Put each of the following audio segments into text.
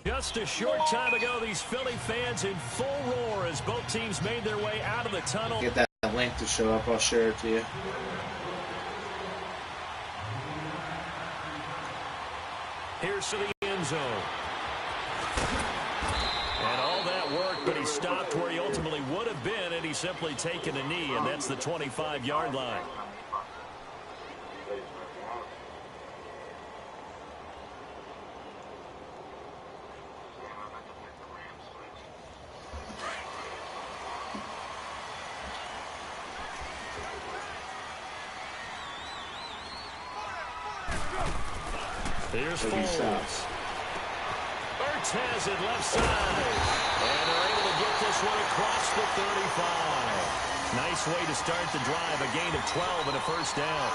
Just a short time ago, these Philly fans in full roar as both teams made their way out of the tunnel. Get that link to show up. I'll share it to you. Here's to the end zone. And all that work, but he stopped where he ultimately would have been, and he's simply taken a knee, and that's the 25-yard line. Here's Foles. Ertz has it left side. And they're able to get this one across the 35. Nice way to start the drive. A gain of 12 and a first down.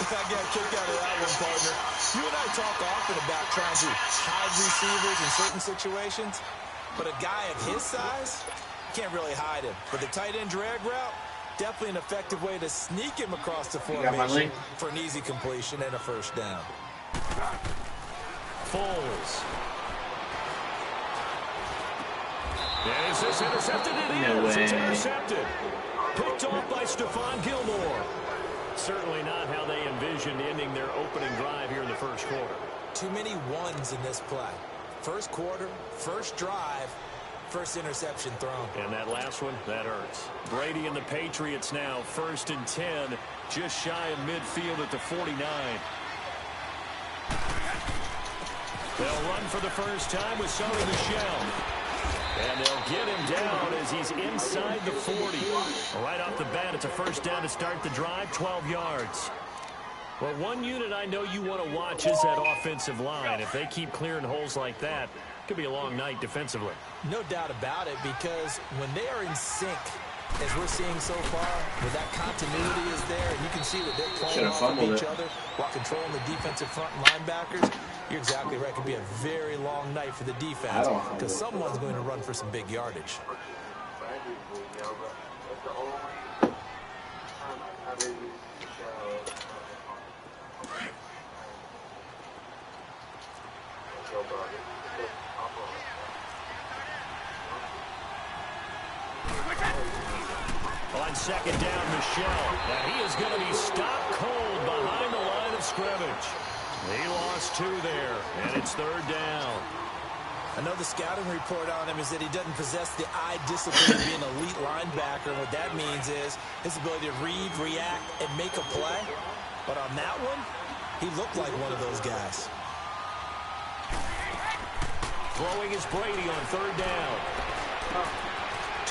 I got a kick out of that one, partner. You and I talk often about trying to hide receivers in certain situations. But a guy of his size, can't really hide him. But the tight end drag route, definitely an effective way to sneak him across the formation for an easy completion and a first down. Foles. And is this intercepted? It is. It's intercepted. Picked off by Stephon Gilmore. Certainly not how they envisioned ending their opening drive here in the first quarter. Too many ones in this play. First quarter, first drive, first interception thrown. And that last one, that hurts. Brady and the Patriots now 1st and 10, just shy of midfield at the 49. They'll run for the first time with Sony Michel. And they'll get him down as he's inside the 40. Right off the bat, it's a first down to start the drive, 12 yards. Well, one unit I know you want to watch is that offensive line. If they keep clearing holes like that, it could be a long night defensively. No doubt about it, because when they are in sync, as we're seeing so far, where that continuity is there, and you can see that they're playing off of each other while controlling the defensive front linebackers, you're exactly right. It could be a very long night for the defense because someone's going to run for some big yardage. On second down, Michel. And he is going to be stopped cold behind the line of scrimmage. He lost 2 there, and it's 3rd down. I know the scouting report on him is that he doesn't possess the eye discipline to be an elite linebacker. And what that means is his ability to read, react, and make a play. But on that one, he looked like one of those guys. Throwing is Brady on 3rd down.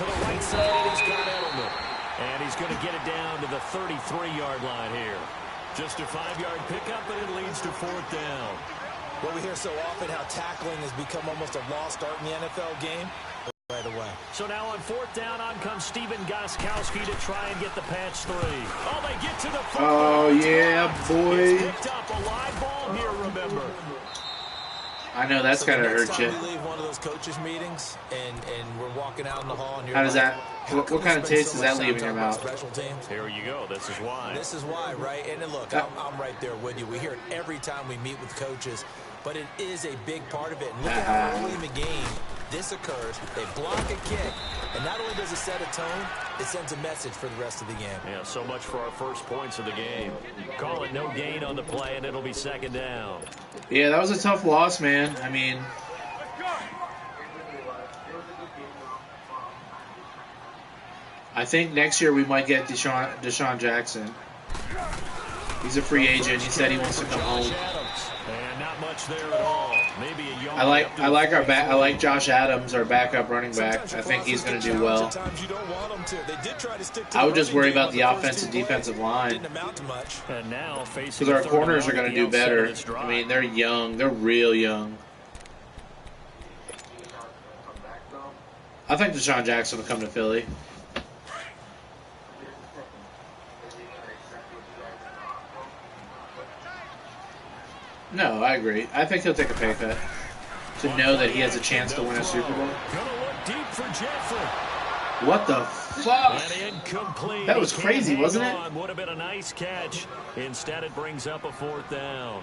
To the right side, and he's got Edelman. And he's going to get it down to the 33-yard line here. Just a 5-yard pickup, and it leads to 4th down. Well, we hear so often how tackling has become almost a lost art in the NFL game. Right away. So now on 4th down, on comes Steven Gostkowski to try and get the patch 3. Oh, they get to the 4. Oh, yeah, boy. It's picked up a live ball here, remember. I know that's gotta hurt you. We leave one of those coaches meetings and we're walking out in the hall and you're How does that? What kind of taste does that leave in your mouth? Here you go. This is why. This is why, right? And then look, I'm right there with you. We hear it every time we meet with coaches, but it is a big part of it. And look at how early in the game this occurs. They block a kick, and not only does it set a tone, it sends a message for the rest of the game. Yeah, so much for our first points of the game. Call it no gain on the play, and it'll be 2nd down. Yeah, that was a tough loss, man. I mean, I think next year we might get Deshaun Jackson. He's a free agent. He said he wants to come home. And not much there at all. Maybe a yard. I like Josh Adams, our backup running back. I think he's going to do well. I would just worry about the offensive defensive line. And now because our corners are going to do better. I mean, they're young. They're real young. I think Deshaun Jackson will come to Philly. No, I agree. I think he'll take a pay cut to know that he has a chance to win a Super Bowl. What the fuck? That was crazy, wasn't it? Would have been a nice catch. Instead, it brings up a 4th down.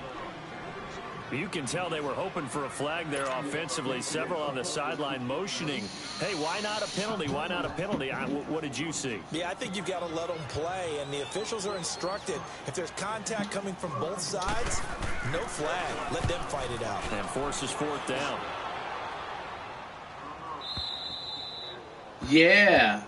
You can tell they were hoping for a flag there offensively. Several on the sideline motioning. Hey, why not a penalty? Why not a penalty? What did you see? Yeah, I think you've got to let them play, and the officials are instructed. If there's contact coming from both sides, no flag. Let them fight it out. And forces fourth down. Yeah.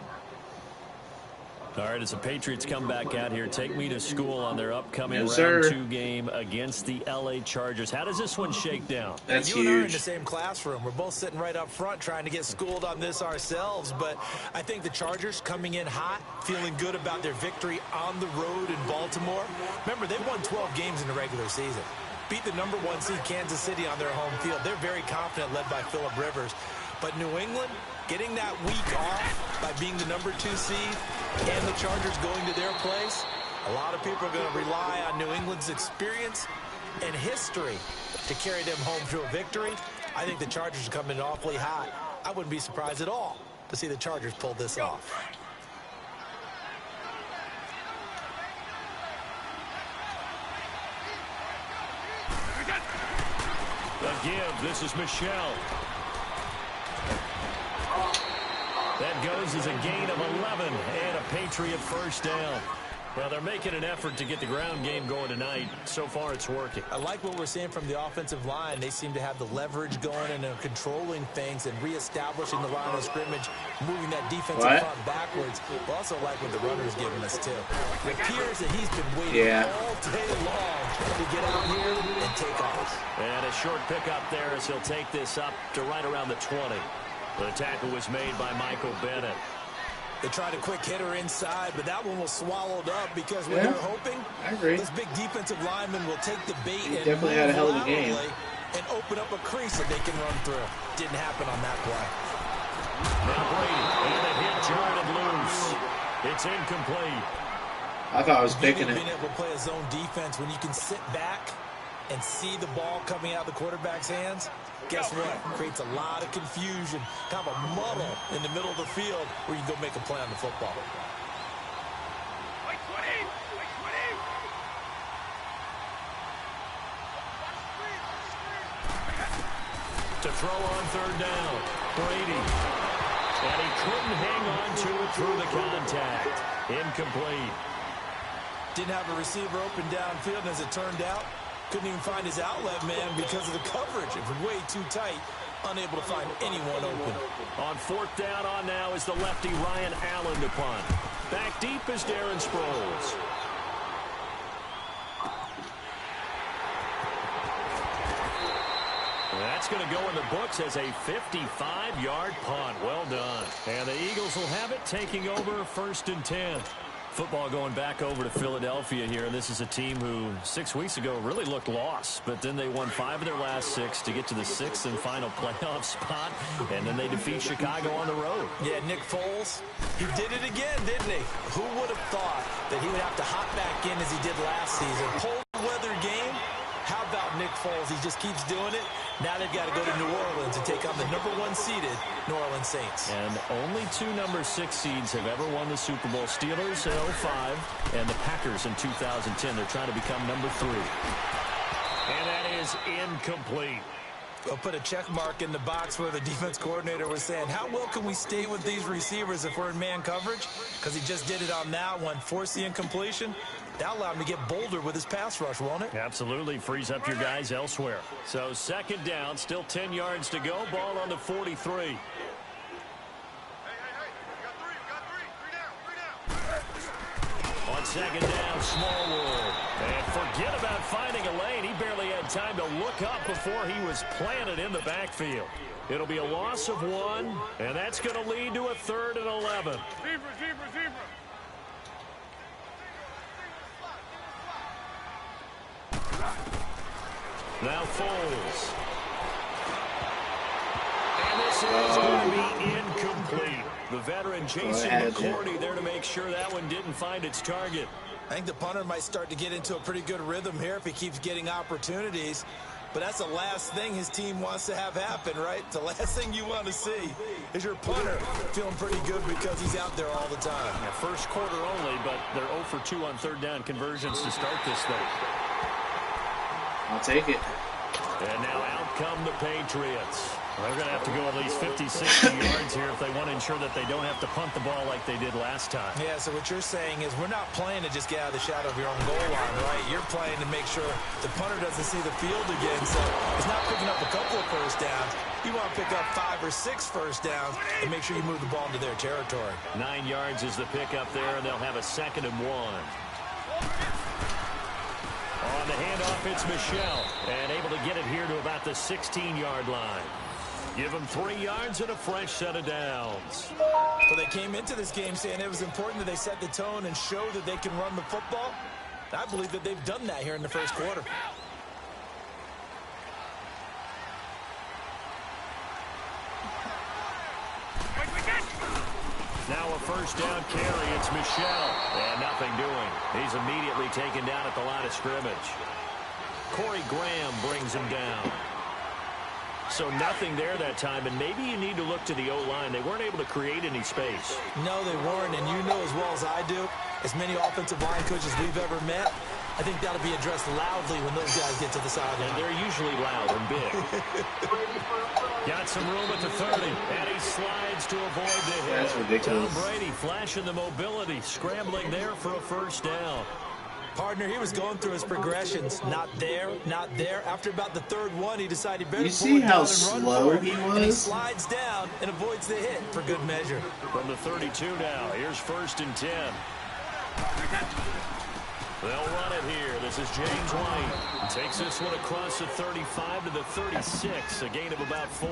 All right, as the Patriots come back out here, take me to school on their upcoming Yes, round sir. 2 game against the LA Chargers. How does this one shake down? That's you and I are in the huge. same classroom. We're both sitting right up front trying to get schooled on this ourselves. But I think the Chargers coming in hot, feeling good about their victory on the road in Baltimore. Remember, they've won 12 games in the regular season. Beat the #1 seed Kansas City on their home field. They're very confident, led by Phillip Rivers. But New England, getting that week off by being the #2 seed and the Chargers going to their place, a lot of people are going to rely on New England's experience and history to carry them home to a victory. I think the Chargers are coming in awfully hot. I wouldn't be surprised at all to see the Chargers pull this off. The give, this is Michelle. That goes as a gain of 11 and a Patriot first down. Well, they're making an effort to get the ground game going tonight. So far, it's working. I like what we're seeing from the offensive line. They seem to have the leverage going and they're controlling things and reestablishing the line of scrimmage, moving that defensive front backwards. We also like what the runner's giving us, too. It appears that he's been waiting all day long to get out here and take off. And a short pickup there as he'll take this up to right around the 20. The tackle was made by Michael Bennett. They tried a quick hitter inside, but that one was swallowed up because when they're hoping, this big defensive lineman will take the bait and definitely had a hell of a game and open up a crease that they can run through. Didn't happen on that play. Now Brady, and the hit jarred loose. It's incomplete. I thought I was picking it. Being able to play a zone defense when you can sit back and see the ball coming out of the quarterback's hands, guess what? Creates a lot of confusion, kind of a muddle in the middle of the field where you can go make a play on the football. To throw on third down, Brady. And he couldn't hang on to it through the contact. Incomplete. Didn't have a receiver open downfield, and as it turned out, couldn't even find his outlet man because of the coverage. It was way too tight, unable to find anyone open. On fourth down on now is the lefty Ryan Allen to punt. Back deep is Darren Sproles. That's going to go in the books as a 55-yard punt. Well done. And the Eagles will have it, taking over 1st and 10. Football going back over to Philadelphia here, and this is a team who 6 weeks ago really looked lost, but then they won 5 of their last 6 to get to the 6th and final playoff spot, and then they defeat Chicago on the road. Yeah, Nick Foles, he did it again, didn't he? Who would have thought that he would have to hop back in as he did last season? Cold weather game. How about Nick Foles? He just keeps doing it. Now they've got to go to New Orleans and take on the #1 seeded New Orleans Saints. And only 2 #6 seeds have ever won the Super Bowl. Steelers in 2005 and the Packers in 2010. They're trying to become #3. And that is incomplete. I'll put a check mark in the box where the defense coordinator was saying, how well can we stay with these receivers if we're in man coverage? Because he just did it on that one, forced the incompletion. That allowed him to get bolder with his pass rush, won't it? Absolutely. Frees up your guys elsewhere. So 2nd down, still 10 yards to go. Ball on the 43. On 2nd down, Smallwood. And forget about finding a lane. He barely had time to look up before he was planted in the backfield. It'll be a loss of 1, and that's going to lead to a 3rd and 11. Now Foles. And this is going to be incomplete. The veteran Jason McCourty there to make sure that one didn't find its target. I think the punter might start to get into a pretty good rhythm here if he keeps getting opportunities. But that's the last thing his team wants to have happen, right? The last thing you want to see is your punter feeling pretty good because he's out there all the time. Yeah, first quarter only, but they're 0 for 2 on 3rd down conversions to start this thing. I'll take it. And now out come the Patriots. They're going to have to go at least 50, 60 yards here if they want to ensure that they don't have to punt the ball like they did last time. Yeah, so what you're saying is we're not playing to just get out of the shadow of your own goal line, right? You're playing to make sure the punter doesn't see the field again. So it's not picking up a couple of first downs. You want to pick up 5 or 6 first downs and make sure you move the ball into their territory. 9 yards is the pickup there, and they'll have a 2nd and 1. On the handoff, it's Michelle, and able to get it here to about the 16-yard line. Give them 3 yards and a fresh set of downs. So they came into this game saying it was important that they set the tone and show that they can run the football. I believe that they've done that here in the first quarter. Now a first down carry. It's Michelle. And nothing doing. He's immediately taken down at the line of scrimmage. Corey Graham brings him down. So nothing there that time, and maybe you need to look to the O-line. They weren't able to create any space. No, they weren't, and you know as well as I do, as many offensive line coaches we've ever met, I think that'll be addressed loudly when those guys get to the sideline. And they're usually loud and big. Got some room at the 30, and he slides to avoid the hit. That's ridiculous. Tom Brady flashing the mobility, scrambling there for a first down. Partner, he was going through his progressions. Not there, not there. After about the 3rd one, he decided he better You pull see it how down and run slow for it, he and he was? slides down and avoids the hit for good measure. From the 32 now, here's 1st and 10. They'll run it here. This is James White. Takes this one across the 35 to the 36, a gain of about 4.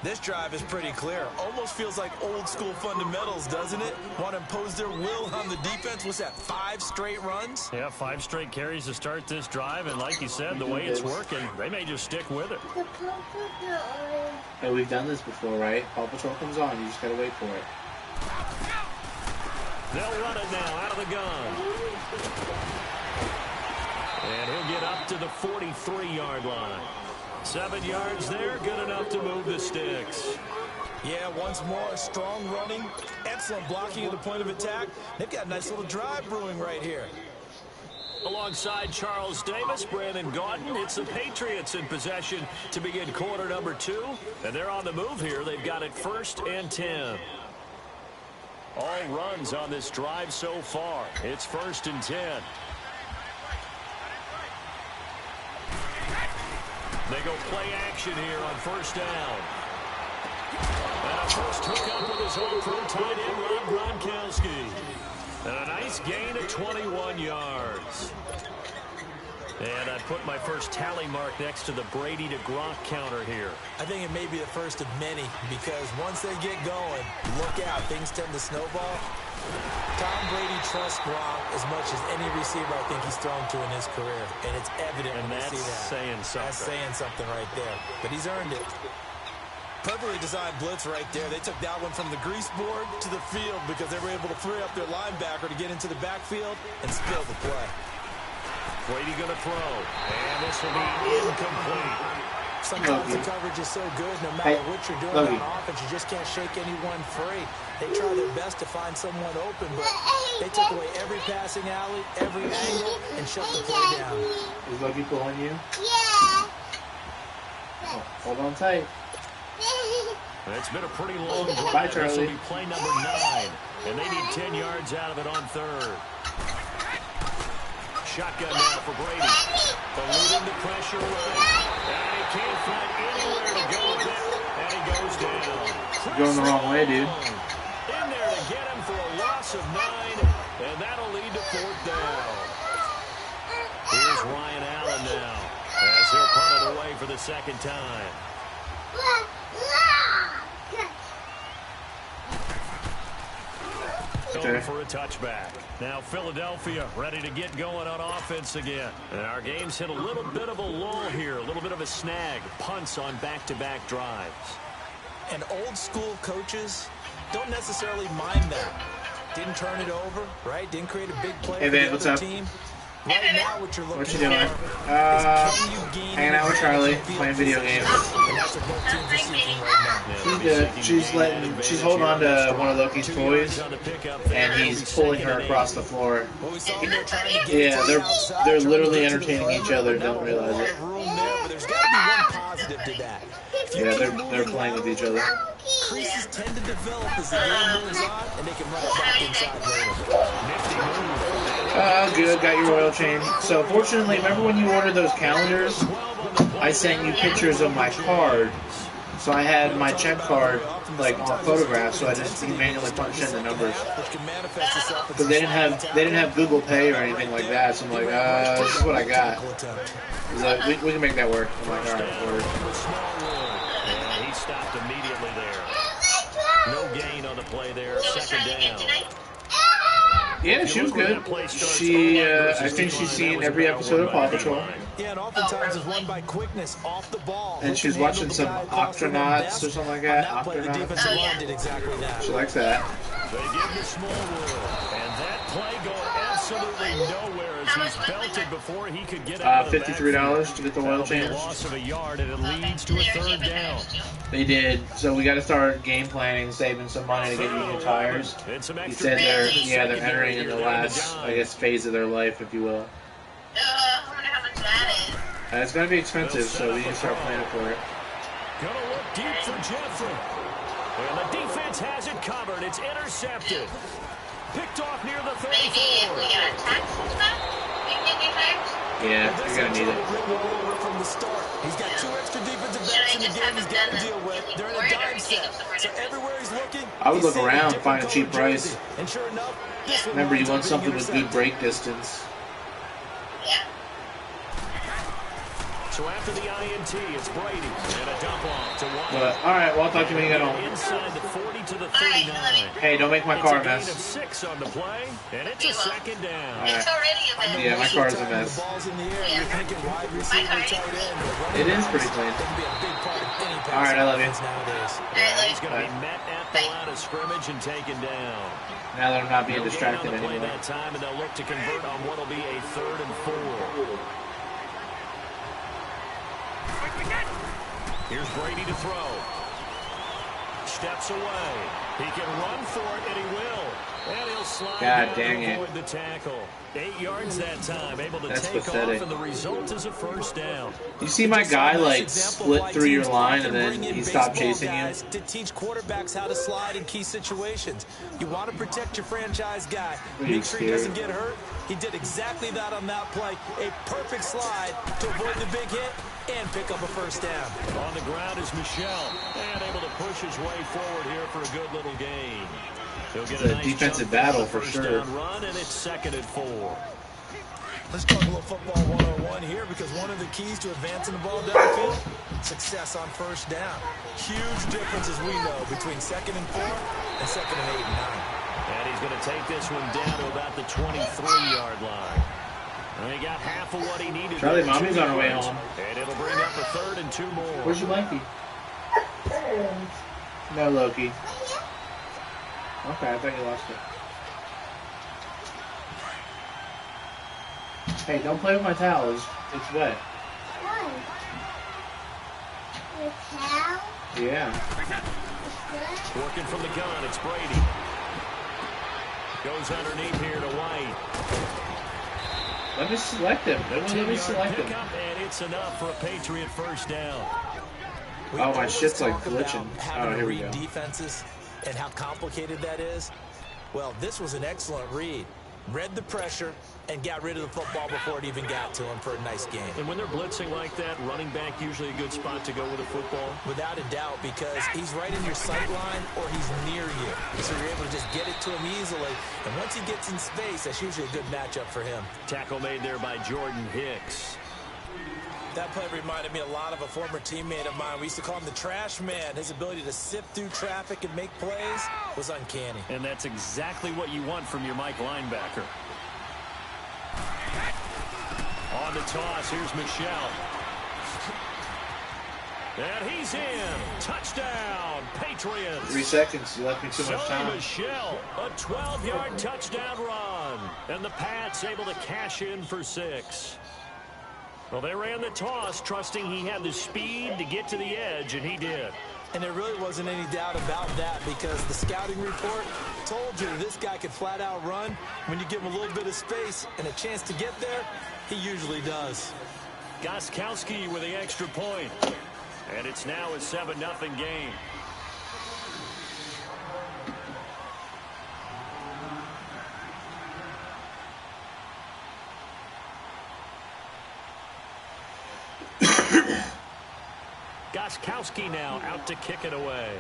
This drive is pretty clear. Almost feels like old school fundamentals, doesn't it? Want to impose their will on the defense. What's that, 5 straight runs? Yeah, 5 straight carries to start this drive, and like you said, the way it's working, they may just stick with it. Hey, we've done this before, right? Paw Patrol comes on, you just gotta wait for it. They'll run it now out of the gun. And he'll get up to the 43-yard line. 7 yards there, good enough to move the sticks. Yeah, once more, strong running, excellent blocking at the point of attack. They've got a nice little drive brewing right here. Alongside Charles Davis, Brandon Gaudin, it's the Patriots in possession to begin quarter number 2. And they're on the move here. They've got it 1st and 10. All runs on this drive so far. It's 1st and 10. They go play action here on 1st down. And a first hookup with his own crew tight end, Rob Gronkowski. And a nice gain of 21 yards. And I put my first tally mark next to the Brady to Gronk counter here. I think it may be the first of many because once they get going, look out, things tend to snowball. Tom Brady trusts Gronk as much as any receiver I think he's thrown to in his career, and it's evident when you see that. Saying something. That's saying something right there, but he's earned it. Perfectly designed blitz right there. They took that one from the grease board to the field because they were able to free up their linebacker to get into the backfield and spill the play. Brady going to throw, and this will be incomplete. Sometimes the coverage is so good, no matter what you're doing on offense, you just can't shake anyone free. They try their best to find someone open, but they took away every passing alley, every angle, and shut the play down. Is Loki pulling you? Yeah. Oh, hold on tight. It's been a pretty long drive. Bye, This Charlie. will be play number 9, and they need 10 yards out of it on 3rd. Shotgun now for Brady. Eluding the pressure right. And he can't find anywhere to go with it. And he goes down. You're going the wrong way, dude. In there to get him for a loss of 9. And that'll lead to 4th down. Here's Ryan Allen now. As he'll punt it away for the 2nd time. Going for a touchback. Now Philadelphia ready to get going on offense again. And our game's hit a little bit of a lull here, a little bit of a snag. Punts on back-to-back drives. And old school coaches don't necessarily mind that. Didn't turn it over, right? Didn't create a big play Hey, for man, the what's other up? team. Right now, what you're looking What you doing? for is can you gain Hanging out with Charlie, field playing video position? games. And that's what both teams are seeking right now. She's good. She's holding on to one of Loki's toys, and he's pulling her across the floor. Well, we saw them there trying to get Yeah, to the outside, they're trying to literally get to the entertaining front. each other, don't Not a realize lot it. of room there, but they're sensitive to that. Yeah, they're playing with each other. Creases tend to develop as the game moves on, and they can run it back inside later. Good. Got your oil change. So, fortunately, remember when you ordered those calendars? I sent you pictures of my card. So I had my check card like on photograph, so I just manually punched in the numbers. Because they didn't have Google Pay or anything like that. So I'm like, this is what I got. He's like, we can make that work. I'm like, all right, work. And he stopped immediately there. No gain on the play there. Second down. Yeah, she was good. I think she's seen every episode of Paw Patrol. Yeah, and oftentimes is won by quickness off the ball. And she's watching some Octonauts or something like that. Octonauts. She likes that. They give the small rule, and that play going absolutely nowhere as he's belted before he could get out of the $53 to get the oil change. Loss of a yard, and it leads to a third down. They did. So we got to start game planning, saving some money to get you new tires. He said they're entering in the last, I guess, phase of their life, if you will. I wonder how much that is. And it's going to be expensive, so we need to start planning for it. Gonna look deep for Jeffrey. And the defense has it covered. It's intercepted. Picked off near the 34. Maybe if we got attacks and stuff, we can get hurt. Yeah, you're going to need it. From the start. He's got two extra defensive backs in the game he's got to deal with. They're in a dime set. So everywhere he's looking, I would look around, find a cheap price. And sure enough, remember, you want something with good break distance. Yeah. So after the INT, it's Brady and a dump off to one. All right, well, I'll talk to you when you get home. Inside the 40 to the 39. Hey, don't make my car a mess. It's a gain of 6 on the play, and it's a second down. All right. It's already a mess. Yeah, my car is a mess. It is pretty clean. All right, I love you. He's going to be met at the line of scrimmage and taken down. Now that I'm not being distracted anymore. That time, and they'll look to convert on what will be a 3rd and 4. Here's Brady to throw. Steps away. He can run for it, and he will. And he'll slide God dang it. avoid the tackle. 8 yards that time, able to That's take pathetic. off, and the result is a first down. You see my guy, like, split through your line, and then he stopped chasing you? To teach quarterbacks how to slide in key situations. You want to protect your franchise guy. Make sure he doesn't get hurt. He did exactly that on that play. A perfect slide to avoid the big hit and pick up a first down. On the ground is Michelle, and able to push his way forward here for a good little gain. He'll get It's a nice defensive jump battle on the for first sure. down run, and it's 2nd and 4. Let's talk a little football 101 here, because one of the keys to advancing the ball downfield, success on first down. Huge difference, as we know, between 2nd and 4 and 2nd and 8 and 9. And he's going to take this one down to about the 23-yard line. And he got half of what he needed. Charlie, mommy's on her way home. And it'll bring up a 3rd and 2 more. Where's your blankie? No, Loki. Okay, I thought you lost it. Hey, don't play with my towels. It's wet. Why? Your towel? Yeah. Working from the gun, it's Brady. Goes underneath here to White. Let me select him. Let me select him. And it's enough for a Patriot first down. Oh, my shit's like glitching. Oh, here we go. Defenses and how complicated that is. Well, this was an excellent read. Read the pressure and got rid of the football before it even got to him for a nice game. And when they're blitzing like that, running back usually a good spot to go with a football. Without a doubt, because he's right in your sight line or he's near you. So you're able to just get it to him easily. And once he gets in space, that's usually a good matchup for him. Tackle made there by Jordan Hicks. That play reminded me a lot of a former teammate of mine. We used to call him the trash man. His ability to sift through traffic and make plays was uncanny. And that's exactly what you want from your Mike linebacker. On the toss, here's Michelle. And he's in. Touchdown, Patriots. 3 seconds. You left me too much time. Michelle, a 12-yard touchdown run. And the Pats able to cash in for 6. Well, they ran the toss, trusting he had the speed to get to the edge, and he did. And there really wasn't any doubt about that, because the scouting report told you this guy could flat out run. When you give him a little bit of space and a chance to get there, he usually does. Gostkowski with the extra point. And it's now a 7-0 game. Goskowski now out to kick it away.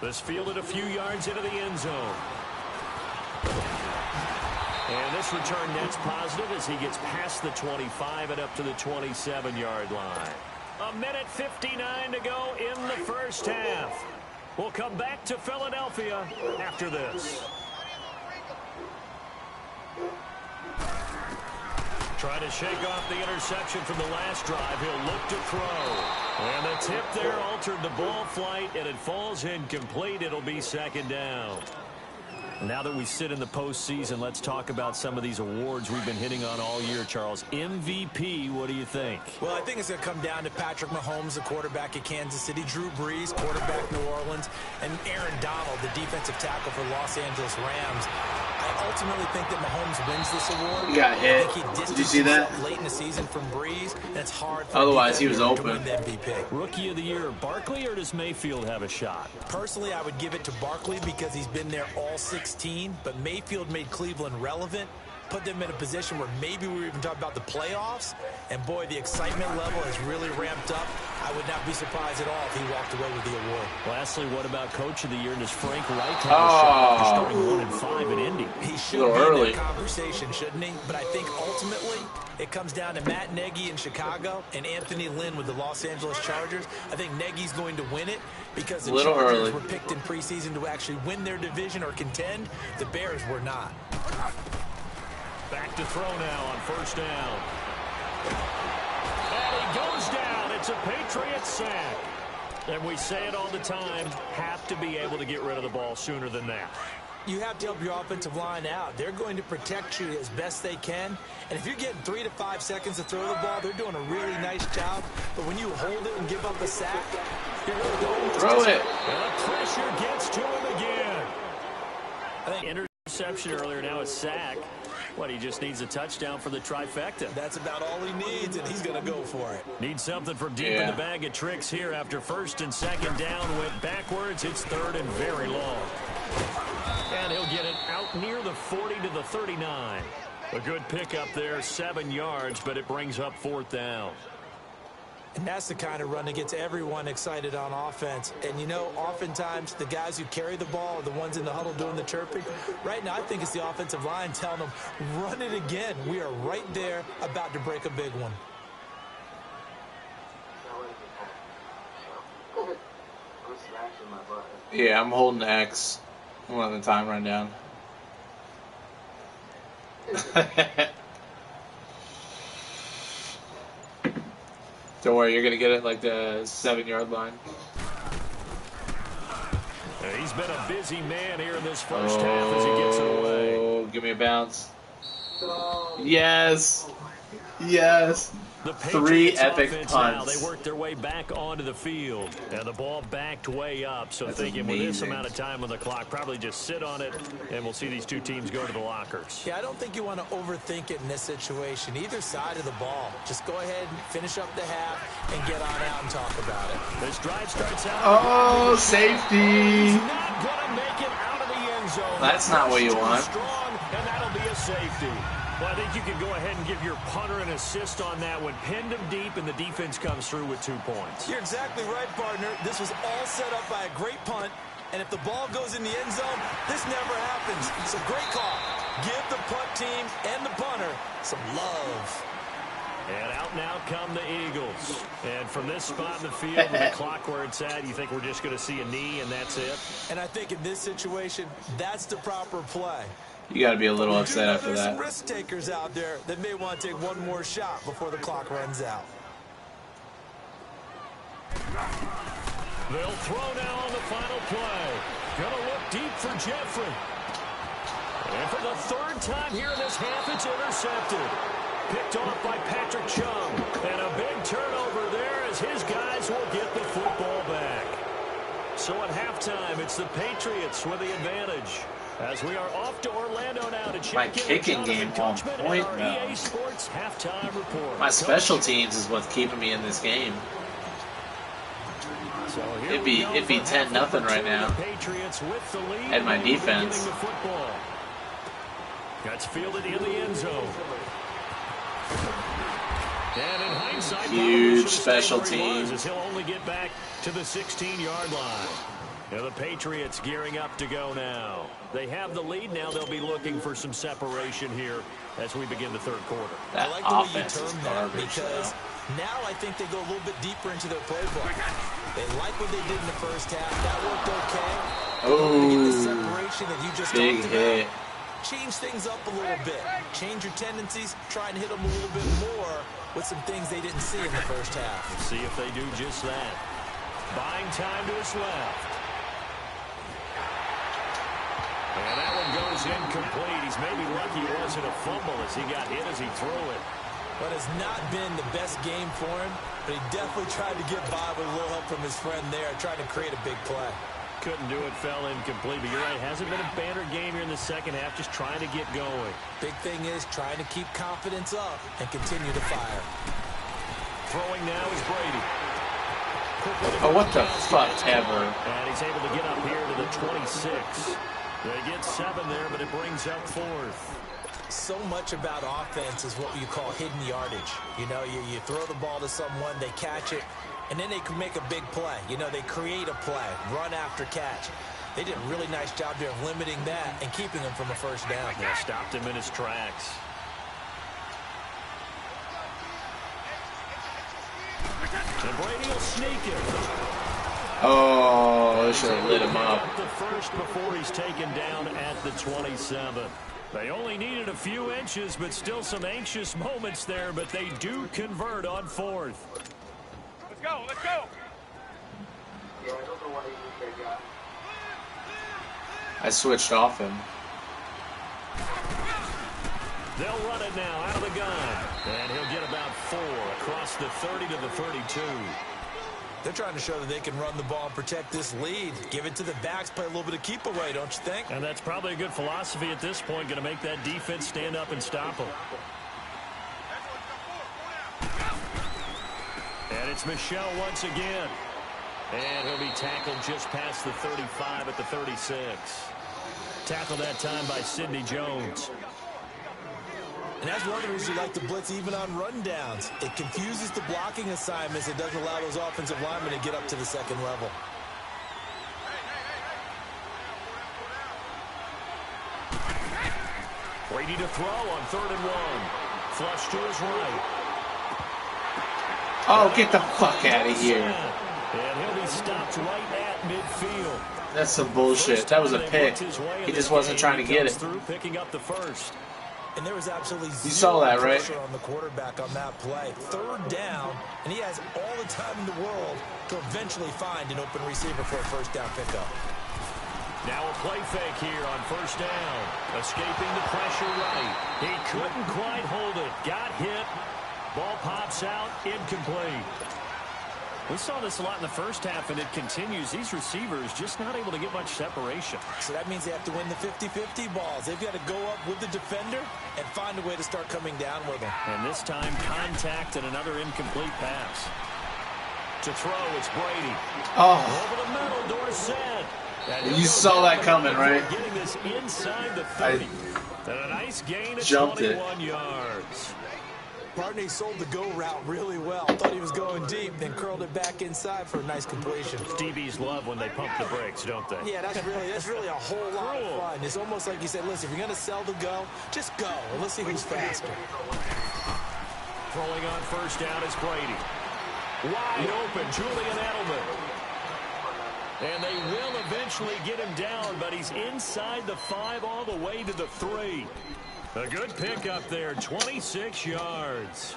This fielded a few yards into the end zone. And this return net's positive as he gets past the 25 and up to the 27-yard line. 1:59 to go in the first half. We'll come back to Philadelphia after this. Trying to shake off the interception from the last drive. He'll look to throw. And the tip there altered the ball flight, and it falls incomplete. It'll be second down. Now that we sit in the postseason, let's talk about some of these awards we've been hitting on all year, Charles. MVP, what do you think? Well, I think it's going to come down to Patrick Mahomes, the quarterback at Kansas City, Drew Brees, quarterback New Orleans, and Aaron Donald, the defensive tackle for Los Angeles Rams. I ultimately think that Mahomes wins this award. He got hit. I think he Did you see that? Late in the season from Brees, and it's hard for Otherwise, he was to open. win the MVP. Rookie of the year, Barkley, or does Mayfield have a shot? Personally, I would give it to Barkley because he's been there all 16, but Mayfield made Cleveland relevant, put them in a position where maybe we were even talking about the playoffs, and boy, the excitement level has really ramped up. I would not be surprised at all if he walked away with the award. Lastly, what about Coach of the Year? Does Frank Reich have a shot after starting 1-5 in Indy? He should be in that conversation, shouldn't he? But I think ultimately it comes down to Matt Nagy in Chicago and Anthony Lynn with the Los Angeles Chargers. I think Nagy's going to win it because the Chargers were picked in preseason to actually win their division or contend. The Bears were not. Back to throw now on first down. And he goes down. It's a Patriots sack. And we say it all the time, have to be able to get rid of the ball sooner than that. You have to help your offensive line out. They're going to protect you as best they can. And if you're getting 3 to 5 seconds to throw the ball, they're doing a really nice job. But when you hold it and give up a sack, you're really going to throw it. And the pressure gets to him again. I think interception earlier, now a sack. What, he just needs a touchdown for the trifecta. That's about all he needs, and he's going to go for it. Needs something from deep in the bag of tricks here after first and second down. Went backwards. It's third and very long. And he'll get it out near the 40 to the 39. A good pickup there, 7 yards, but it brings up fourth down. And that's the kind of run that gets everyone excited on offense. And, you know, oftentimes the guys who carry the ball are the ones in the huddle doing the chirping. Right now, I think it's the offensive line telling them, run it again. We are right there about to break a big one. Yeah, I'm holding X. I'm letting the time run down. Don't worry, you're going to get it like the 7-yard line. He's been a busy man here in this first half as he gets it away. Oh, give me a bounce. Yes. Yes. The 3 epic punts. They worked their way back onto the field, and the ball backed way up. So thinking with this amount of time on the clock, probably just sit on it, and we'll see these two teams go to the lockers. Yeah, I don't think you want to overthink it in this situation. Either side of the ball. Just go ahead and finish up the half and get on out and talk about it. This drive starts out. Oh, safety. He's not going to make it out of the end zone. That's not what you want. Strong, and that'll be a safety. Well, I think you can go ahead and give your punter an assist on that one. Pinned him deep, and the defense comes through with 2 points. You're exactly right, partner. This was all set up by a great punt, and if the ball goes in the end zone, this never happens. It's a great call. Give the punt team and the punter some love. And out now come the Eagles. And from this spot in the field with the clock where it's at, you think we're just going to see a knee and that's it? And I think in this situation, that's the proper play. You got to be a little upset after There's some that. risk takers out there that may want to take one more shot before the clock runs out. They'll throw now on the final play. Gonna look deep for Jeffrey. And for the 3rd time here in this half, it's intercepted. Picked off by Patrick Chung. And a big turnover there as his guys will get the football back. So at halftime, it's the Patriots with the advantage. As we are off to Orlando now to check My kicking game on point now. EA Sports halftime report. My special teams is what's keeping me in this game. So It'd be 10-0 right now. Patriots with the lead. And my defense. The football. That's fielded in the end zone. And in hindsight, huge special teams. As he'll only get back to the 16-yard line. Now the Patriots gearing up to go now. They have the lead now. They'll be looking for some separation here as we begin the third quarter. I like the way you term that because now I think they go a little bit deeper into their playbook. They like what they did in the first half. That worked okay. Oh, get the separation that you just big talked hit. about. Change things up a little bit. Change your tendencies. Try and hit them a little bit more with some things they didn't see in the first half. Let's see if they do just that. Buying time to his left. And that one goes incomplete. He's maybe lucky it wasn't a fumble as he got hit as he threw it. But it's not been the best game for him, but he definitely tried to get by with a little help from his friend there, trying to create a big play. Couldn't do it, fell incomplete. But you're right, hasn't been a banner game here in the second half, just trying to get going. Big thing is trying to keep confidence up and continue to fire. Throwing now is Brady. Oh, what the fuck ever. And he's able to get up here to the 26. They get 7 there, but it brings up 4th. So much about offense is what you call hidden yardage. You know, you throw the ball to someone, they catch it, and then they can make a big play. You know, they create a play, run after catch. They did a really nice job there of limiting that and keeping him from a first down. Yeah, stopped him in his tracks. And Brady will sneak it. Oh, they should have lit him up. The first before he's taken down at the 27. They only needed a few inches, but still some anxious moments there, but they do convert on 4th. Let's go, let's go. I switched off him. They'll run it now out of the gun. And he'll get about 4 across the 30 to the 32. They're trying to show that they can run the ball and protect this lead. Give it to the backs, play a little bit of keep away, don't you think? And that's probably a good philosophy at this point, going to make that defense stand up and stop them. And it's Michelle once again. And he'll be tackled just past the 35 at the 36. Tackled that time by Sidney Jones. And that's one of the reasons you like to blitz even on rundowns. It confuses the blocking assignments. It doesn't allow those offensive linemen to get up to the second level. Brady to throw on 3rd and 1. Flush to his right. Oh, get the fuck out of here. And he'll be stopped right at midfield. That's some bullshit. That was a pick. He just wasn't trying to get it. Through picking up the first. And there was absolutely You saw that, right? pressure on the quarterback on that play. 3rd down, and he has all the time in the world to eventually find an open receiver for a first down pickup. Now a play fake here on 1st down. Escaping the pressure right. He couldn't quite hold it. Got hit. Ball pops out. Incomplete. We saw this a lot in the first half, and it continues. These receivers just not able to get much separation. So that means they have to win the 50-50 balls. They've got to go up with the defender and find a way to start coming down with them. And this time, contact and another incomplete pass. To throw, it's Brady. Oh. Over the middle, Dorsett. You saw that coming, right? Getting this inside the 30. And a nice gain of 21 yards. Partney sold the go route really well. Thought he was going deep, then curled it back inside for a nice completion. DBs love when they pump the brakes, don't they? Yeah, that's really a whole lot of fun. It's almost like you said, listen, if you're going to sell the go, just go. And let's see who's faster. Throwing on 1st down is Brady. Wide open, Julian Edelman. And they will eventually get him down, but he's inside the 5 all the way to the 3. A good pick up there, 26 yards.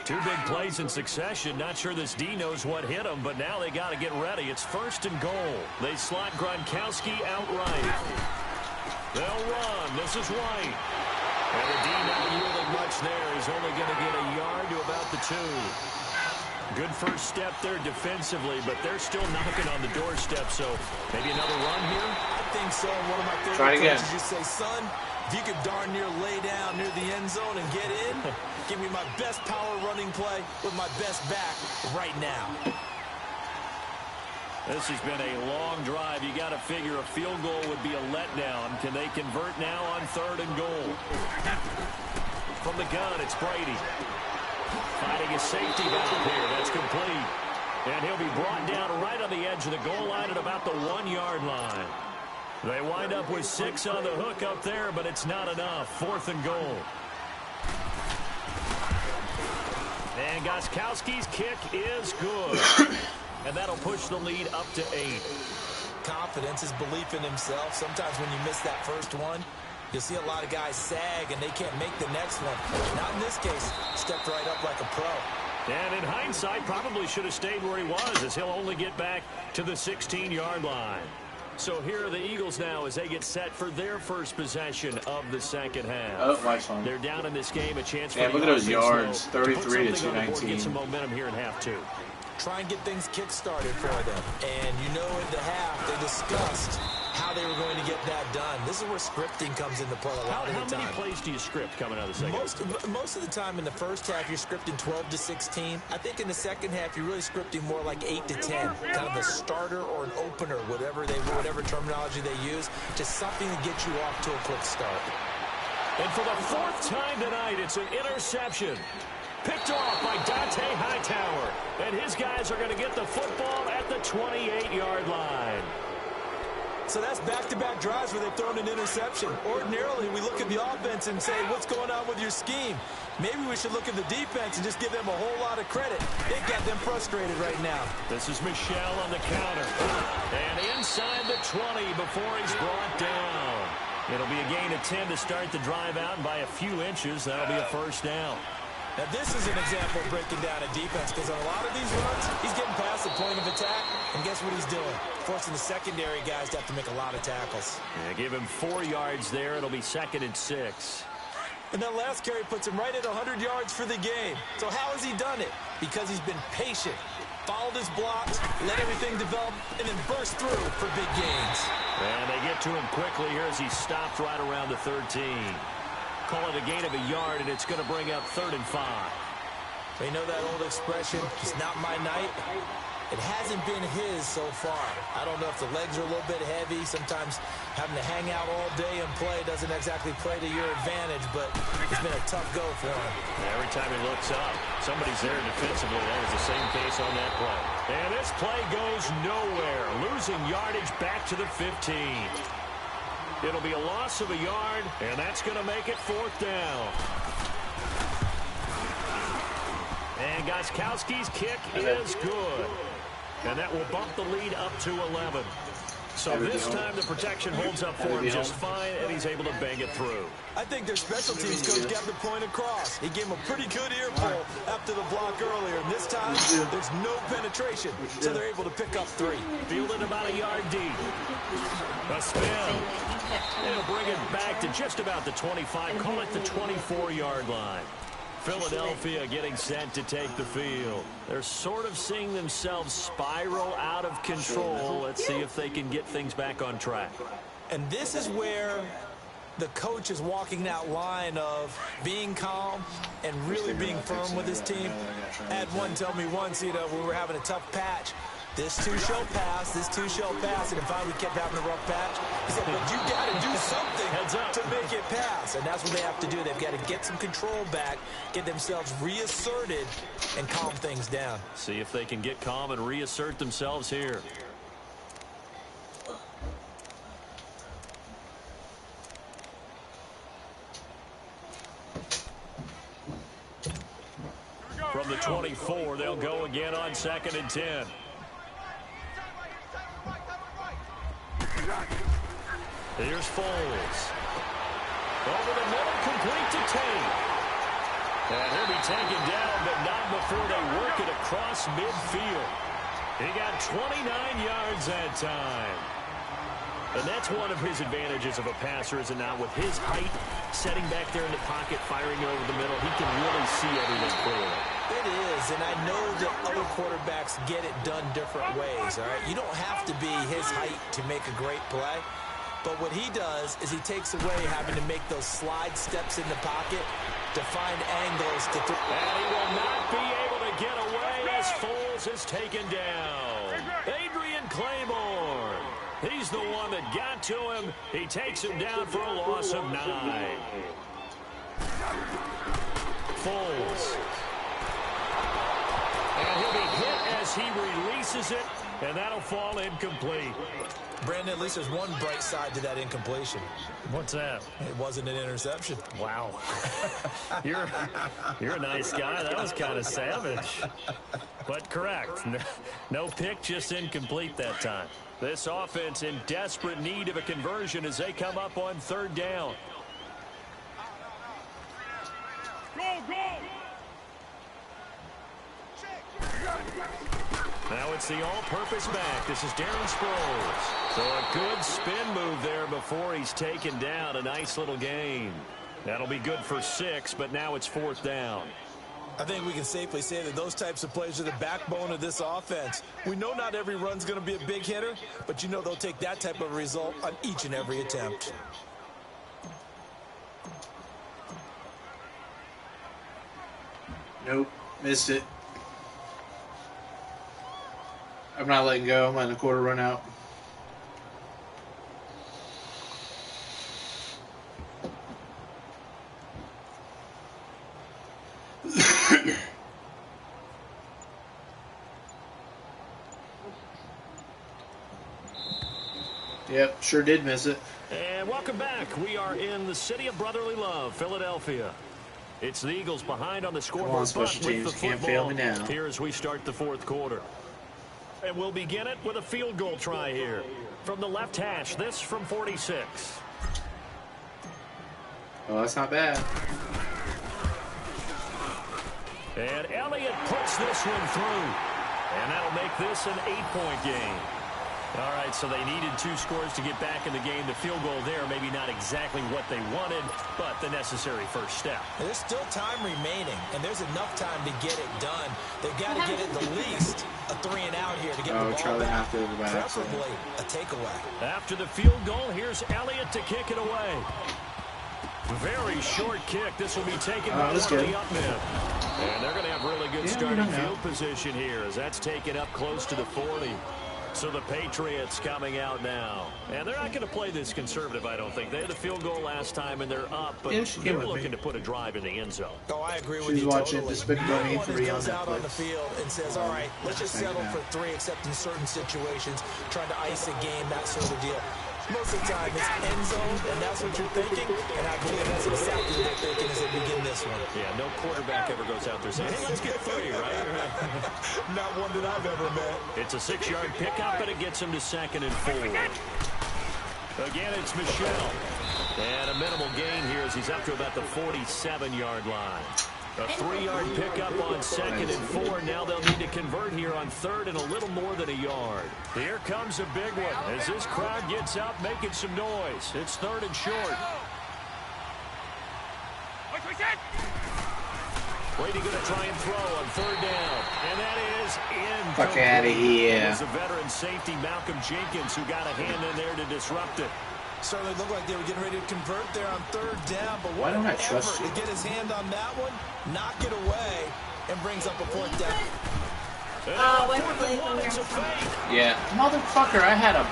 2 big plays in succession. Not sure this D knows what hit him, but now they got to get ready. It's 1st and goal. They slot Gronkowski outright. They'll run. This is White. And the D not yielding much there. He's only going to get a yard to about the 2. Good first step there defensively, but they're still knocking on the doorstep, so maybe another run here? I think so. One of my favorite Try it again. coaches just say, son, if you could darn near lay down near the end zone and get in, give me my best power running play with my best back right now. This has been a long drive. You got to figure a field goal would be a letdown. Can they convert now on 3rd and goal? From the gun, it's Brady. Fighting a safety valve here. That's complete. And he'll be brought down right on the edge of the goal line at about the 1-yard line. They wind up with 6 on the hook up there, but it's not enough. 4th and goal. And Gostkowski's kick is good. And that'll push the lead up to 8. Confidence is belief in himself. Sometimes when you miss that first one, you'll see a lot of guys sag and they can't make the next one. Not in this case. Stepped right up like a pro. And in hindsight, probably should have stayed where he was, as he'll only get back to the 16-yard line. So here are the Eagles now as they get set for their first possession of the second half. Oh, nice one. They're down in this game, a chance for look at those yards, 33 to 219. Get some momentum here in half 2. Try and get things kick-started for them. And you know in the half they discussed how they were going to get that done. This is where scripting comes into play a lot of the time. How many plays do you script coming out of the second? Most of the time in the first half you're scripting 12 to 16. I think in the second half you're really scripting more like 8 to 10. Kind of a starter or an opener, whatever terminology they use. Just something to get you off to a quick start. And for the 4th time tonight, it's an interception. Picked off by Dante Hightower. And his guys are going to get the football at the 28-yard line. So that's back-to-back drives where they've thrown an interception. Ordinarily, we look at the offense and say, what's going on with your scheme? Maybe we should look at the defense and just give them a whole lot of credit. They've got them frustrated right now. This is Michelle on the counter. And inside the 20 before he's brought down. It'll be a gain of 10 to start the drive out, and by a few inches, that'll be a first down. Now, this is an example of breaking down a defense, because on a lot of these runs, he's getting past the point of attack, and guess what he's doing? Forcing the secondary guys to have to make a lot of tackles. Yeah, give him 4 yards there. It'll be 2nd and 6. And that last carry puts him right at 100 yards for the game. So how has he done it? Because he's been patient, followed his blocks, let everything develop, and then burst through for big gains. And they get to him quickly here as he stopped right around the 13. Call it a gain of a yard, and it's going to bring up 3rd and 5. They know that old expression, it's not my night. It hasn't been his so far. I don't know if the legs are a little bit heavy. Sometimes having to hang out all day and play doesn't exactly play to your advantage, but it's been a tough go for him. Every time he looks up, somebody's there defensively. That was the same case on that play. And this play goes nowhere, losing yardage back to the 15. It'll be a loss of a yard, and that's going to make it 4th down. And Gostkowski's kick is good. And that will bump the lead up to 11. So this time the protection holds up for him just fine, and he's able to bang it through. I think their special teams coach got the point across. He gave him a pretty good ear pull after the block earlier. And this time, there's no penetration, so they're able to pick up 3. Fielded about a yard deep. A spin. It'll bring it back to just about the 25. Call it the 24-yard line. Philadelphia getting set to take the field. They're sort of seeing themselves spiral out of control. Let's see if they can get things back on track. And this is where the coach is walking that line of being calm and really being firm with his team. I had one tell me once, when we were having a tough patch, this too shall pass, this too shall pass, and if we kept having a rough patch, he said, but you got to do something to make it pass, and that's what they have to do. They've got to get some control back, get themselves reasserted, and calm things down. See if they can get calm and reassert themselves here. From the 24, they'll go again on 2nd and 10. Here's Foles. Over the middle, complete to Tate. And he'll be taken down, but not before they work it across midfield. He got 29 yards that time. And that's one of his advantages of a passer, is it not? With his height, setting back there in the pocket, firing it over the middle, he can really see everything clearly. It is, and I know that other quarterbacks get it done different ways, all right? You don't have to be his height to make a great play, but what he does is he takes away having to make those slide steps in the pocket to find angles to throw. And he will not be able to get away as Foles is taken down. Adrian Claiborne. He's the one that got to him. He takes him down for a loss of 9. Foles. And he'll be hit as he releases it, and that'll fall incomplete. Brandon, at least there's one bright side to that incompletion. What's that? It wasn't an interception. Wow. You're a nice guy. That was kind of savage. But correct. No pick, just incomplete that time. This offense in desperate need of a conversion as they come up on 3rd down. Go, go! Now it's the all-purpose back. This is Darren Sproles. So a good spin move there before he's taken down. A nice little gain. That'll be good for 6, but now it's 4th down. I think we can safely say that those types of plays are the backbone of this offense. We know not every run's going to be a big hitter, but you know they'll take that type of result on each and every attempt. Nope, missed it. I'm not letting go. I'm letting the quarter run out. Yep, sure did miss it. And welcome back. We are in the city of brotherly love, Philadelphia. It's the Eagles behind on the scoreboard, Come on, but special with teams, the can't fail football me now. here as we start the 4th quarter. And we'll begin it with a field goal try here. From the left hash, this from 46. Oh, that's not bad. And Elliott puts this one through. And that'll make this an 8-point game. All right, so they needed 2 scores to get back in the game. The field goal there, maybe not exactly what they wanted, but the necessary first step. There's still time remaining, and there's enough time to get it done. They've got to get it at least a 3-and-out here to get the ball Charlie back. knocked it over by accident. Preferably a takeaway. After the field goal, here's Elliott to kick it away. Very short kick. This will be taken by one of the up men. And they're going to have really good starting field position here as that's taken up close to the 40. So the Patriots coming out now. And they're not going to play this conservative, I don't think. They had the field goal last time, and they're up, but they're looking to put a drive in the end zone. Oh, I agree with you watching totally. Despicable Me 3 on goes out on the Netflix. field and says, all right, let's just settle for 3, except in certain situations, trying to ice a game, that sort of deal. Most of the time, it's end zone, and that's what you're thinking, and I believe that's exactly what they're thinking as they begin this one. Yeah, no quarterback ever goes out there saying, hey, let's get 3, right? Not one that I've ever met. It's a 6-yard pickup, and it gets him to 2nd and 4. Again, it's Michelle. And a minimal gain here as he's up to about the 47-yard line. A 3-yard pickup on 2nd and 4. Now they'll need to convert here on 3rd and a little more than a yard. Here comes a big one as this crowd gets up making some noise. It's 3rd and short. Brady going to try and throw on 3rd down. And that is in. Fuck out of here. It was the veteran safety Malcolm Jenkins who got a hand in there to disrupt it. Certainly looked like they were getting ready to convert there on 3rd down, but Why what don't an I trust effort you? to get his hand on that one, knock it away, and brings up a 4th down. wait for Blake when you're Yeah, motherfucker, I had a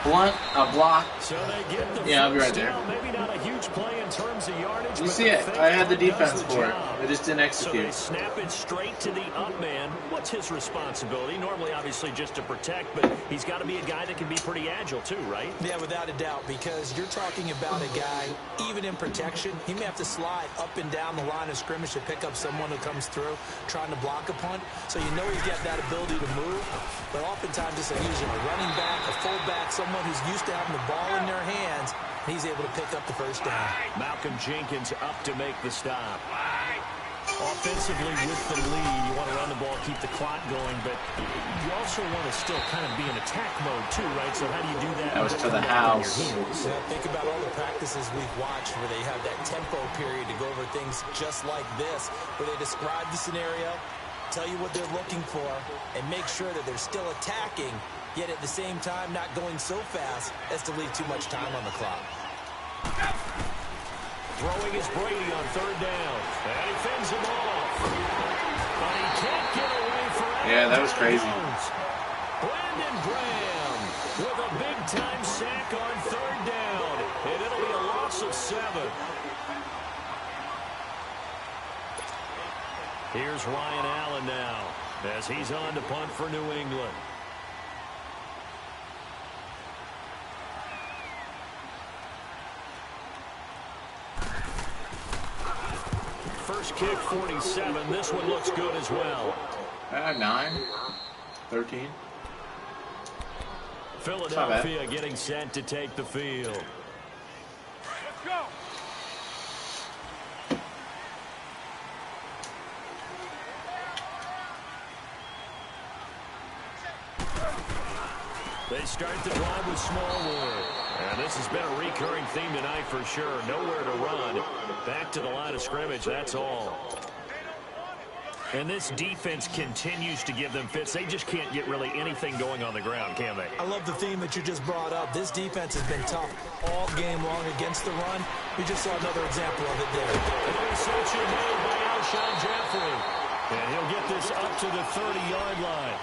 block. So they get the Yeah, I'll be right first there. down. Maybe not a huge play in terms of yardage. You but see the it. fake I had the does defense the for it. job. I just didn't So they execute. snap it straight to the up man. What's his responsibility? Normally, obviously, just to protect, but he's got to be a guy that can be pretty agile too, right? Yeah, without a doubt, because you're talking about a guy, even in protection, he may have to slide up and down the line of scrimmage to pick up someone who comes through trying to block a punt. So you know he's got that ability to move, but oftentimes it's usually a running back, a fullback, someone who's used to having the ball in their hands, and he's able to pick up the first down. Malcolm Jenkins up to make the stop. Offensively with the lead, you want to run the ball, keep the clock going, but you also want to still kind of be in attack mode too, right? So how do you do that? That was to the house. Yeah, think about all the practices we've watched where they have that tempo period to go over things just like this, where they describe the scenario, tell you what they're looking for, and make sure that they're still attacking, yet at the same time not going so fast as to leave too much time on the clock. Throwing is Brady on third down. And he fends him off. But he can't get away from it. Yeah, that was crazy. Brandon Graham with a big-time sack on third down. And it'll be a loss of 7. Here's Ryan Allen now as he's on to punt for New England. First kick, 47. This one looks good as well. 9, 13. Philadelphia getting set to take the field. Let's go. They start the drive with Smallwood. And this has been a recurring theme tonight for sure. Nowhere to run. Back to the line of scrimmage, that's all. And this defense continues to give them fits. They just can't get really anything going on the ground, can they? I love the theme that you just brought up. This defense has been tough all game long against the run. We just saw another example of it there. An interception made by Alshon Jeffrey. And he'll get this up to the 30-yard line.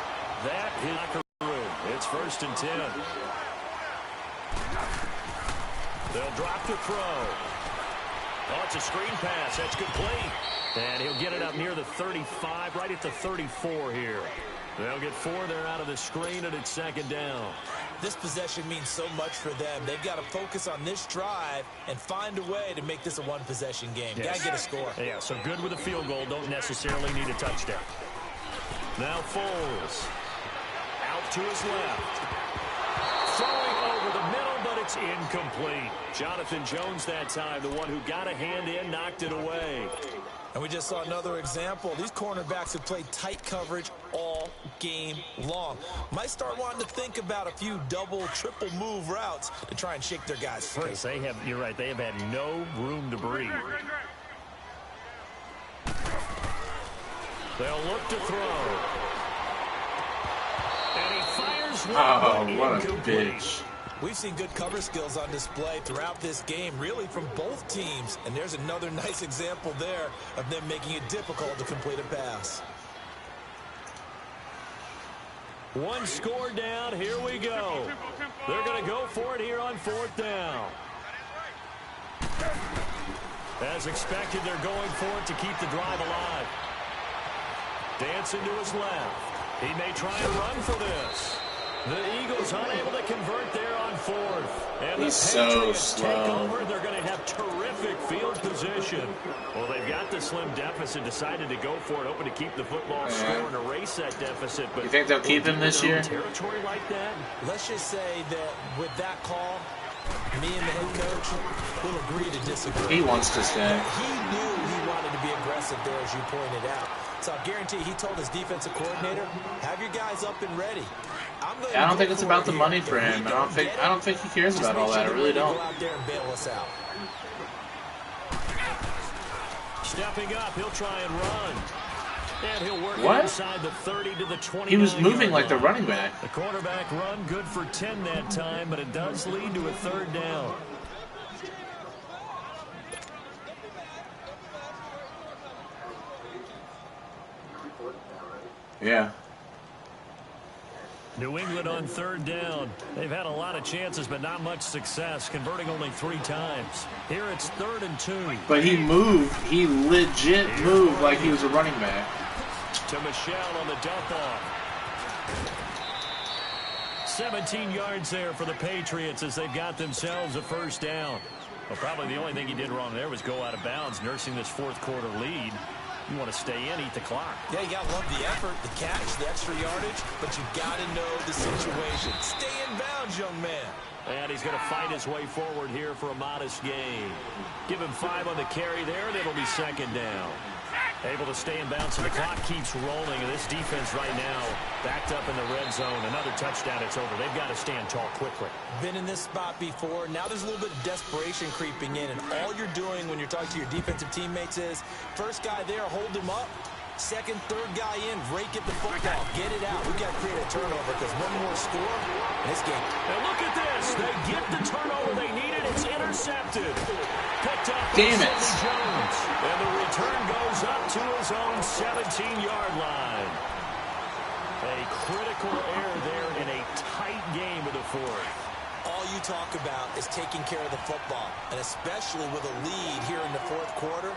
That is room. It's 1st and 10. They'll drop the throw. Oh, it's a screen pass. That's complete. And he'll get it up near the 35, right at the 34 here. They'll get 4 there out of the screen, and it's 2nd down. This possession means so much for them. They've got to focus on this drive and find a way to make this a one-possession game. Yes. Got to get a score. Yeah, so good with a field goal. Don't necessarily need a touchdown. Now Foles. Out to his left. Throwing over the middle, but it's incomplete. Jonathan Jones that time, the one who got a hand in, knocked it away. And we just saw another example. These cornerbacks have played tight coverage all game long. Might start wanting to think about a few double, triple move routes to try and shake their guys free. Because they have, you're right, they have had no room to breathe. They'll look to throw. And he fires one. Oh, what a bitch. We've seen good cover skills on display throughout this game, really from both teams. And there's another nice example there of them making it difficult to complete a pass. One score down. Here we go. They're going to go for it here on 4th down. As expected, they're going for it to keep the drive alive. Dancing to his left. He may try and run for this. The Eagles unable to convert there on 4th. And He's the so Patriots take slow. over. They're going to have terrific field position. Well, they've got the slim deficit, decided to go for it, hoping to keep the football score and erase that deficit. But you think they'll keep him this year? Territory like that? Let's just say that with that call, me and the head coach will agree to disagree. He wants to stay. He knew he wanted to be aggressive there, as you pointed out. So I guarantee he told his defensive coordinator, have your guys up and ready. I don't think it's about the money for him. I don't think he cares about all that. I really don't. Go out there and bail us out. Stepping up, he'll try and run. And he'll work What? inside the 30 to the 20. He was moving like the running back. The quarterback run good for 10 that time, but it does lead to a 3rd down. Yeah. New England on 3rd down. They've had a lot of chances, but not much success, converting only 3 times. Here it's 3rd and 2. But he moved. He legit moved like he was a running back. To Michelle on the dump off. 17 yards there for the Patriots as they've got themselves a 1st down. Well, probably the only thing he did wrong there was go out of bounds, nursing this 4th quarter lead. You want to stay in, eat the clock. Yeah, you got to love the effort, the catch, the extra yardage, but you got to know the situation. Stay in bounds, young man. And he's going to fight his way forward here for a modest gain. Give him 5 on the carry there, and it'll be 2nd down. Able to stay in bounds, and the clock keeps rolling. And this defense right now backed up in the red zone. Another touchdown, it's over. They've got to stand tall quickly. Been in this spot before. Now there's a little bit of desperation creeping in, and all you're doing when you're talking to your defensive teammates is, first guy there, hold him up, Second, third guy in, rake at the football. Get it out. We've got to create a turnover because one more score in this game. And look at this. They get the turnover they needed. It's intercepted. Picked up by Damn it. Sidney Jones. And the return goes up to his own 17-yard line. A critical error there in a tight game of the fourth. All you talk about is taking care of the football, and especially with a lead here in the fourth quarter,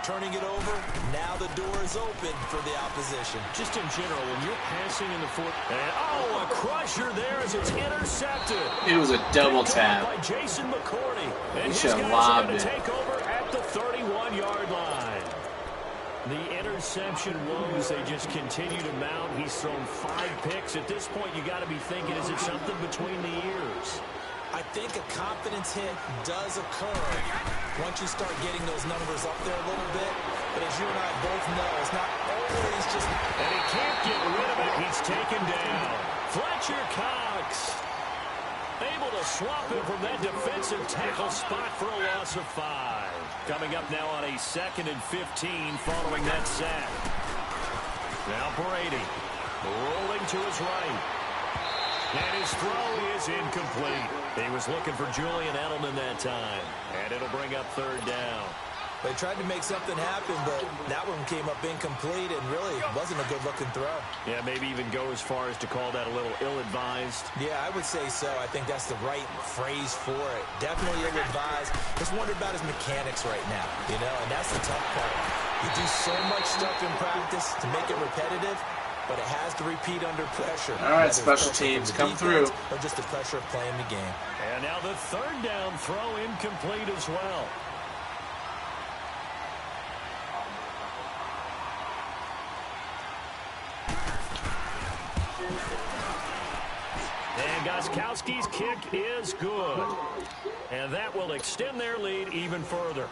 turning it over, now the door is open for the opposition. Just in general, when you're passing in the fourth, and a crusher there as it's intercepted. It was a double tap. By Jason McCourty. And his should have guys are lobbed going it. to take over at the 31-yard line. The interception woes, they just continue to mount. He's thrown 5 picks. At this point, you got to be thinking, is it something between the ears? I think a confidence hit does occur once you start getting those numbers up there a little bit. But as you and I both know, it's not always just... And he can't get rid of it. He's taken down. Fletcher Cox able to swap him from that defensive tackle spot for a loss of 5. Coming up now on a 2nd and 15 following that sack. Now Brady rolling to his right. And his throw is incomplete. He was looking for Julian Edelman that time. And it'll bring up 3rd down. They tried to make something happen, but that one came up incomplete and really wasn't a good-looking throw. Yeah, maybe even go as far as to call that a little ill-advised. Yeah, I would say so. I think that's the right phrase for it. Definitely ill-advised. Just wonder about his mechanics right now, you know, and that's the tough part. You do so much stuff in practice to make it repetitive, but it has to repeat under pressure. All right, special teams, come through. Or just the pressure of playing the game. And now the 3rd down throw incomplete as well. And Gostkowski's kick is good. And that will extend their lead even further.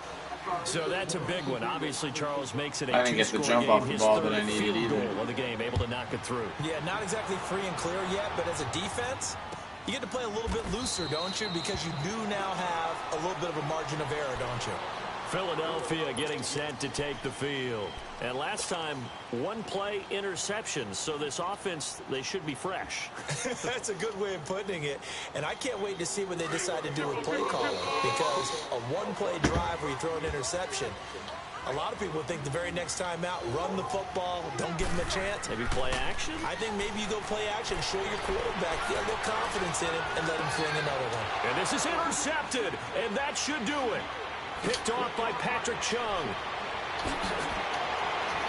So that's a big one. Obviously, Charles makes it a 2-score game. I didn't get the jump off the His ball third that I needed field either. goal of the game, able to knock it through. Yeah, not exactly free and clear yet, but as a defense, you get to play a little bit looser, don't you? Because you do now have a little bit of a margin of error, don't you? Philadelphia getting set to take the field. And last time, 1-play interceptions. So this offense, they should be fresh. That's a good way of putting it. And I can't wait to see what they decide to do with play calling. Because a 1-play drive where you throw an interception, a lot of people think the very next time out, run the football, don't give them a chance. Maybe play action? I think maybe you go play action, show your quarterback, get a little confidence in it, and let him fling another one. And this is intercepted, and that should do it. Picked off by Patrick Chung.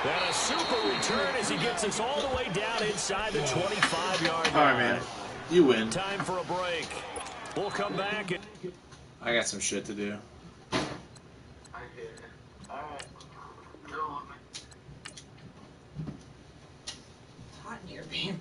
And a super return as he gets us all the way down inside the 25-yard line. All right, man. You win. Time for a break. We'll come back. I got some shit to do. I get it. Alright. Go on. It's hot in here, babe.